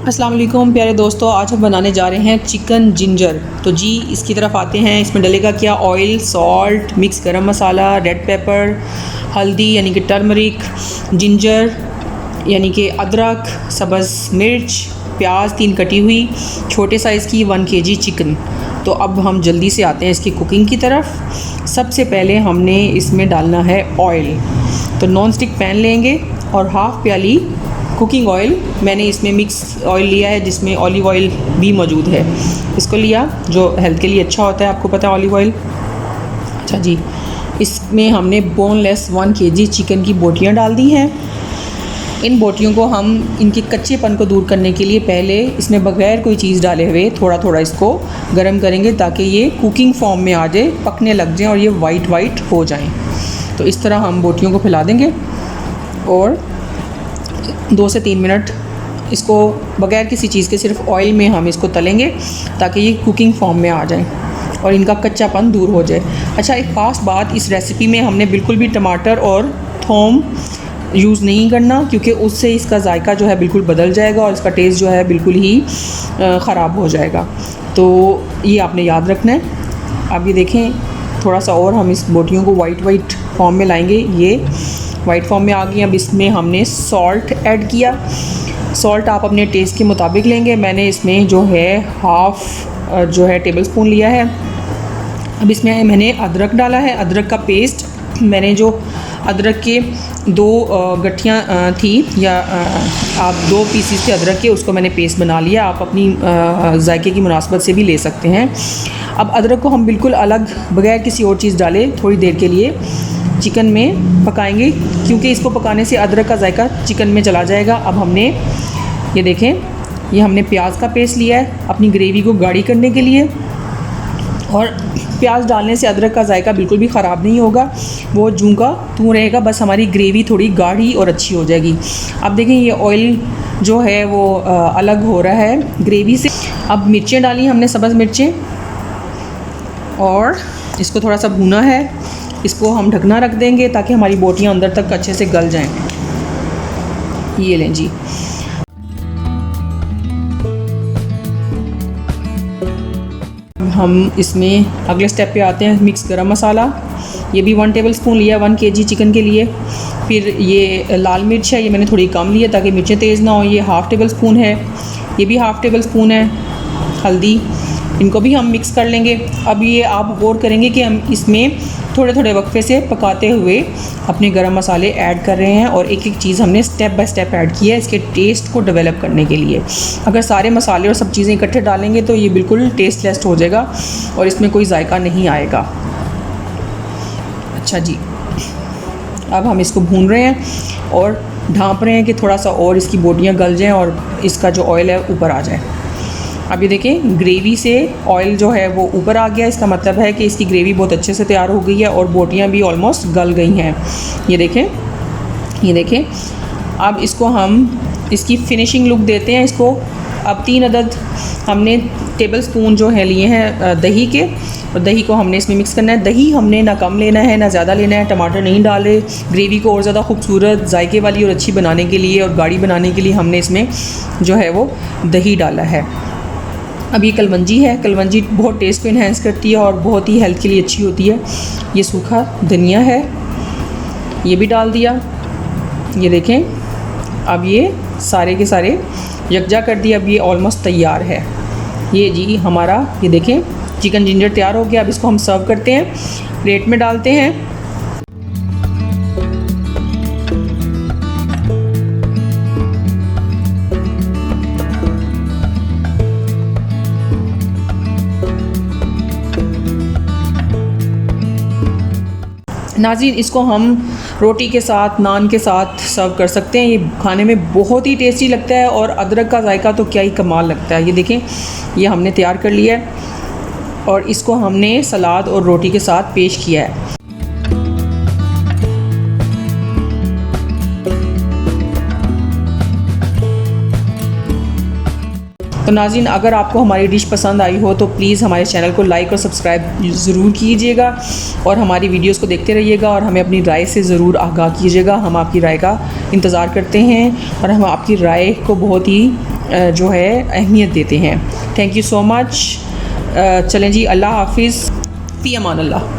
अस्सलाम वालेकुम प्यारे दोस्तों, आज हम बनाने जा रहे हैं चिकन जिंजर। तो जी इसकी तरफ आते हैं। इसमें डलेगा क्या? ऑयल, सॉल्ट, मिक्स गरम मसाला, रेड पेपर, हल्दी यानी कि टर्मरिक, जिंजर यानी कि अदरक, सब्ज़ मिर्च, प्याज 3 कटी हुई, छोटे साइज़ की 1 kg चिकन। तो अब हम जल्दी से आते हैं इसकी कुकिंग की तरफ। सबसे पहले हमने इसमें डालना है ऑयल। तो नॉन स्टिक पैन लेंगे और हाफ़ प्याली कुकिंग ऑयल, मैंने इसमें मिक्स ऑयल लिया है जिसमें ऑलिव ऑयल भी मौजूद है। इसको लिया जो हेल्थ के लिए अच्छा होता है, आपको पता है ऑलिव ऑयल। अच्छा जी, इसमें हमने बोनलेस 1 kg चिकन की बोटियां डाल दी हैं। इन बोटियों को हम इनके कच्चेपन को दूर करने के लिए पहले इसमें बगैर कोई चीज़ डाले हुए थोड़ा थोड़ा इसको गर्म करेंगे ताकि ये कुकिंग फॉर्म में आ जाए, पकने लग जाएँ और ये वाइट हो जाएँ। तो इस तरह हम बोटियों को फैला देंगे और 2 से 3 मिनट इसको बगैर किसी चीज़ के सिर्फ ऑयल में हम इसको तलेंगे ताकि ये कुकिंग फॉर्म में आ जाए और इनका कच्चापन दूर हो जाए। अच्छा, एक ख़ास बात, इस रेसिपी में हमने बिल्कुल भी टमाटर और थोम यूज़ नहीं करना क्योंकि उससे इसका जायका जो है बिल्कुल बदल जाएगा और इसका टेस्ट जो है बिल्कुल ही ख़राब हो जाएगा। तो ये आपने याद रखना है। अब ये देखें, थोड़ा सा और हम इस बोटियों को वाइट फॉर्म में लाएंगे। ये वाइट फॉर्म में आ गई। अब इसमें हमने सॉल्ट ऐड किया। सॉल्ट आप अपने टेस्ट के मुताबिक लेंगे। मैंने इसमें जो है हाफ़ टेबल स्पून लिया है। अब इसमें मैंने अदरक डाला है, अदरक का पेस्ट। मैंने जो अदरक के 2 गठियाँ थी या आप 2 पीसीस थे अदरक के, उसको मैंने पेस्ट बना लिया। आप अपनी जायके की मुनासबत से भी ले सकते हैं। अब अदरक को हम बिल्कुल अलग बगैर किसी और चीज़ डाले थोड़ी देर के लिए चिकन में पकाएंगे क्योंकि इसको पकाने से अदरक का जायका चिकन में चला जाएगा। अब हमने ये देखें, ये हमने प्याज का पेस्ट लिया है अपनी ग्रेवी को गाढ़ी करने के लिए। और प्याज डालने से अदरक का जायका बिल्कुल भी ख़राब नहीं होगा, वो जूं का तूं रहेगा, बस हमारी ग्रेवी थोड़ी गाढ़ी और अच्छी हो जाएगी। अब देखें ये ऑयल जो है वो अलग हो रहा है ग्रेवी से। अब मिर्चें डाली हमने, सब्ज़ मिर्चें, और इसको थोड़ा सा भुना है। इसको हम ढकना रख देंगे ताकि हमारी बोटियां अंदर तक अच्छे से गल जाएं। ये लें जी। हम इसमें अगले स्टेप पे आते हैं। मिक्स गरम मसाला, ये भी 1 टेबल स्पून लिया 1 kg चिकन के लिए। फिर ये लाल मिर्च है, ये मैंने थोड़ी कम ली है ताकि मिर्चें तेज़ ना हो, ये हाफ़ टेबल स्पून है। ये भी हाफ़ टेबल स्पून है। हल्दी, इनको भी हम मिक्स कर लेंगे। अब ये आप गौर करेंगे कि हम इसमें थोड़े थोड़े वक्फे से पकाते हुए अपने गरम मसाले ऐड कर रहे हैं और एक एक चीज़ हमने स्टेप बाय स्टेप ऐड किया है इसके टेस्ट को डेवलप करने के लिए। अगर सारे मसाले और सब चीज़ें इकट्ठे डालेंगे तो ये बिल्कुल टेस्टलेस हो जाएगा और इसमें कोई जायका नहीं आएगा। अच्छा जी, अब हम इसको भून रहे हैं और ढाँप रहे हैं कि थोड़ा सा और इसकी बोटियाँ गल जाएँ और इसका जो ऑयल है ऊपर आ जाए। अब ये देखें, ग्रेवी से ऑयल जो है वो ऊपर आ गया। इसका मतलब है कि इसकी ग्रेवी बहुत अच्छे से तैयार हो गई है और बोटियां भी ऑलमोस्ट गल गई हैं। ये देखें। अब इसको हम इसकी फिनिशिंग लुक देते हैं इसको। अब 3 अदद हमने टेबल स्पून जो है लिए हैं दही के, और दही को हमने इसमें मिक्स करना है। दही हमने ना कम लेना है ना ज़्यादा लेना है। टमाटर नहीं डाले। ग्रेवी को और ज़्यादा खूबसूरत, जायके वाली और अच्छी बनाने के लिए और गाढ़ी बनाने के लिए हमने इसमें जो है वो दही डाला है। अब ये कलवंजी है। कलवंजी बहुत टेस्ट को इन्हेंस करती है और बहुत ही हेल्थ के लिए अच्छी होती है। ये सूखा धनिया है, ये भी डाल दिया। ये देखें, अब ये सारे के सारे यकजा कर दिया। अब ये ऑलमोस्ट तैयार है। ये जी हमारा, ये देखें, चिकन जिंजर तैयार हो गया। अब इसको हम सर्व करते हैं, प्लेट में डालते हैं। नाज़रीन, इसको हम रोटी के साथ, नान के साथ सर्व कर सकते हैं। ये खाने में बहुत ही टेस्टी लगता है और अदरक का जायका तो क्या ही कमाल लगता है। ये देखें, ये हमने तैयार कर लिया है और इसको हमने सलाद और रोटी के साथ पेश किया है। तो नाज़रीन, अगर आपको हमारी डिश पसंद आई हो तो प्लीज़ हमारे चैनल को लाइक और सब्सक्राइब ज़रूर कीजिएगा और हमारी वीडियोस को देखते रहिएगा और हमें अपनी राय से ज़रूर आगाह कीजिएगा। हम आपकी राय का इंतज़ार करते हैं और हम आपकी राय को बहुत ही जो है अहमियत देते हैं। Thank you so much. चलें जी, अल्लाह हाफिज़, फ़ी अमान अल्लाह।